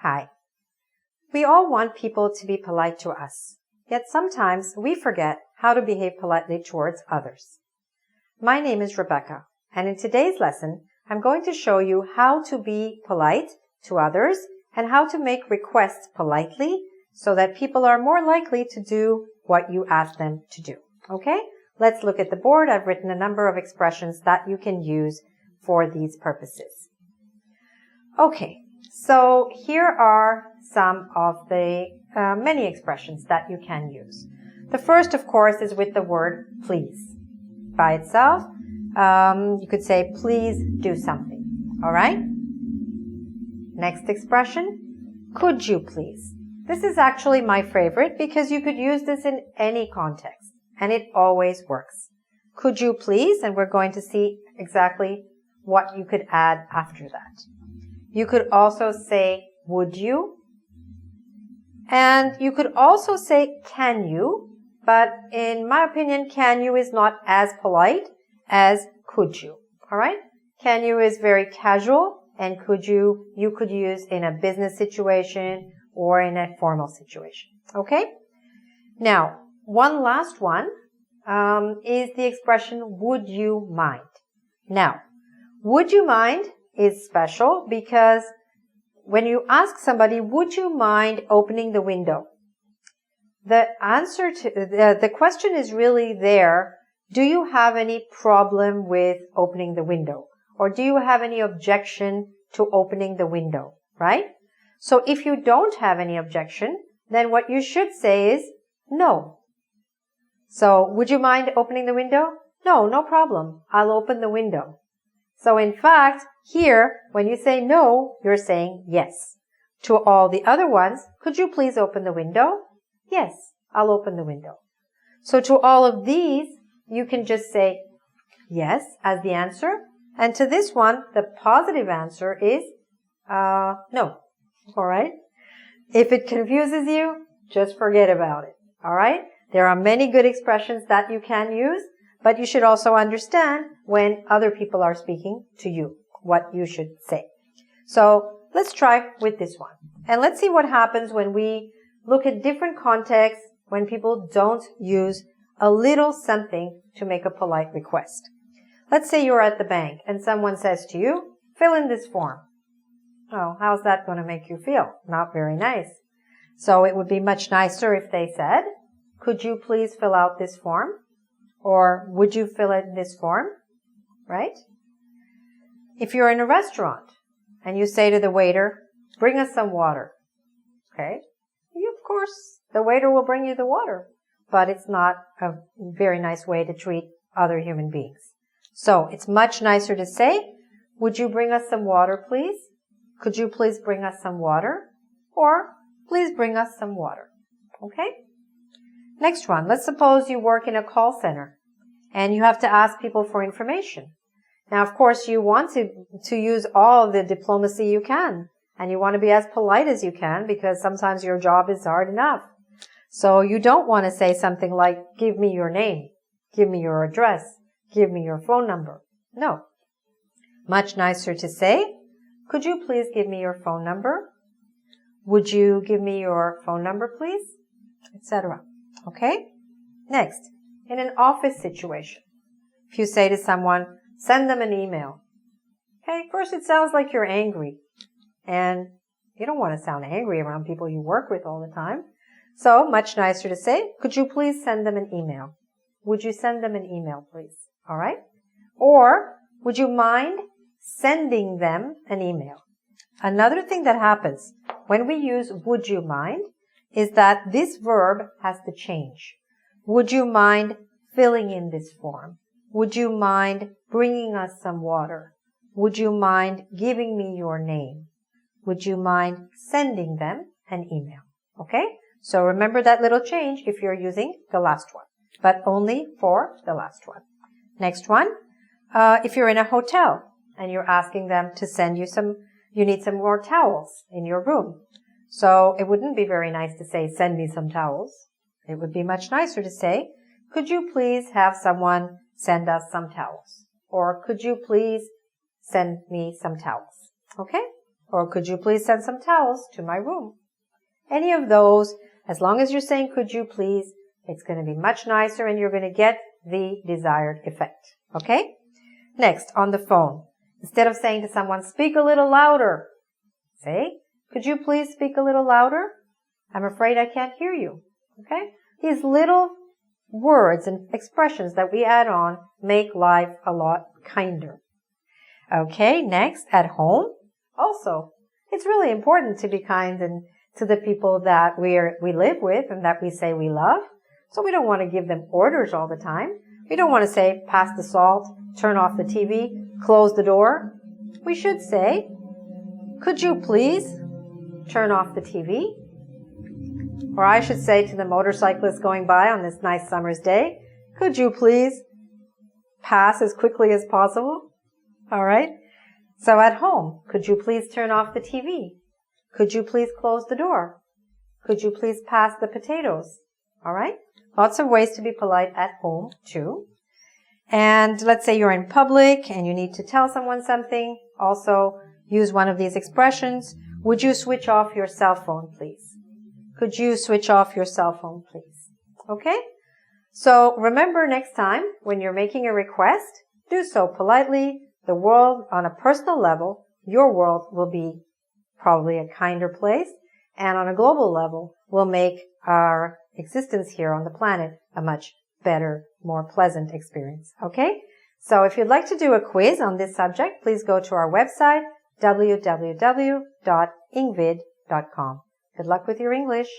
Hi. We all want people to be polite to us, yet sometimes we forget how to behave politely towards others. My name is Rebecca, and in today's lesson, I'm going to show you how to be polite to others and how to make requests politely so that people are more likely to do what you ask them to do. Okay? Let's look at the board. I've written a number of expressions that you can use for these purposes. Okay, so here are some of the many expressions that you can use. The first, of course, is with the word please. By itself, you could say, please do something. All right? Next expression, could you please? This is actually my favorite because you could use this in any context, and it always works. Could you please? And we're going to see exactly what you could add after that. You could also say, would you? And you could also say, can you? But in my opinion, can you is not as polite as could you. All right? Can you is very casual, and could you could use in a business situation or in a formal situation. Okay? Now, one last one is the expression, would you mind? Now, would you mind is special because when you ask somebody, would you mind opening the window? The answer to the question is really there. Do you have any problem with opening the window? Or do you have any objection to opening the window? Right? So if you don't have any objection, then what you should say is no. So would you mind opening the window? No, no problem. I'll open the window. So in fact, here, when you say no, you're saying yes. To all the other ones, could you please open the window? Yes, I'll open the window. So to all of these, you can just say yes as the answer. And to this one, the positive answer is no. All right? If it confuses you, just forget about it. All right? There are many good expressions that you can use, but you should also understand when other people are speaking to you, what you should say. So let's try with this one. And let's see what happens when we look at different contexts when people don't use a little something to make a polite request. Let's say you're at the bank and someone says to you, fill in this form. Oh, how's that going to make you feel? Not very nice. So it would be much nicer if they said, could you please fill out this form? Or would you fill in this form? Right? If you're in a restaurant and you say to the waiter, bring us some water. Okay? Of course, the waiter will bring you the water, but it's not a very nice way to treat other human beings. So it's much nicer to say, would you bring us some water, please? Could you please bring us some water? Or please bring us some water. Okay? Next one. Let's suppose you work in a call center and you have to ask people for information. Now, of course, you want to use all the diplomacy you can, and you want to be as polite as you can because sometimes your job is hard enough. So you don't want to say something like, give me your name, give me your address, give me your phone number. No. Much nicer to say, could you please give me your phone number? Would you give me your phone number, please? Etc. Okay? Next, in an office situation, if you say to someone, send them an email. Okay, first it sounds like you're angry. And you don't want to sound angry around people you work with all the time. So, much nicer to say, could you please send them an email? Would you send them an email, please? All right? Or, would you mind sending them an email? Another thing that happens when we use would you mind is that this verb has to change. Would you mind filling in this form? Would you mind bringing us some water? Would you mind giving me your name? Would you mind sending them an email? Okay? So remember that little change if you're using the last one, but only for the last one. Next one, if you're in a hotel and you're asking them to send you you need some more towels in your room. So it wouldn't be very nice to say, send me some towels. It would be much nicer to say, could you please have someone send us some towels? Or could you please send me some towels? Okay? Or could you please send some towels to my room? Any of those, as long as you're saying could you please, it's going to be much nicer and you're going to get the desired effect. Okay? Next, on the phone. Instead of saying to someone, speak a little louder, say, could you please speak a little louder? I'm afraid I can't hear you. Okay? These little words and expressions that we add on make life a lot kinder. Okay, next, at home. Also, it's really important to be kind and to the people that we live with and that we say we love. So we don't want to give them orders all the time. We don't want to say, pass the salt, turn off the TV, close the door. We should say, could you please turn off the TV? Or I should say to the motorcyclist going by on this nice summer's day, could you please pass as quickly as possible? All right? So at home, could you please turn off the TV? Could you please close the door? Could you please pass the potatoes? All right? Lots of ways to be polite at home, too. And let's say you're in public and you need to tell someone something. Also, use one of these expressions. Would you switch off your cell phone, please? Could you switch off your cell phone, please? Okay? So remember next time when you're making a request, do so politely. The world, on a personal level, your world will be probably a kinder place. And on a global level, will make our existence here on the planet a much better, more pleasant experience. Okay? So if you'd like to do a quiz on this subject, please go to our website, www.engvid.com. Good luck with your English.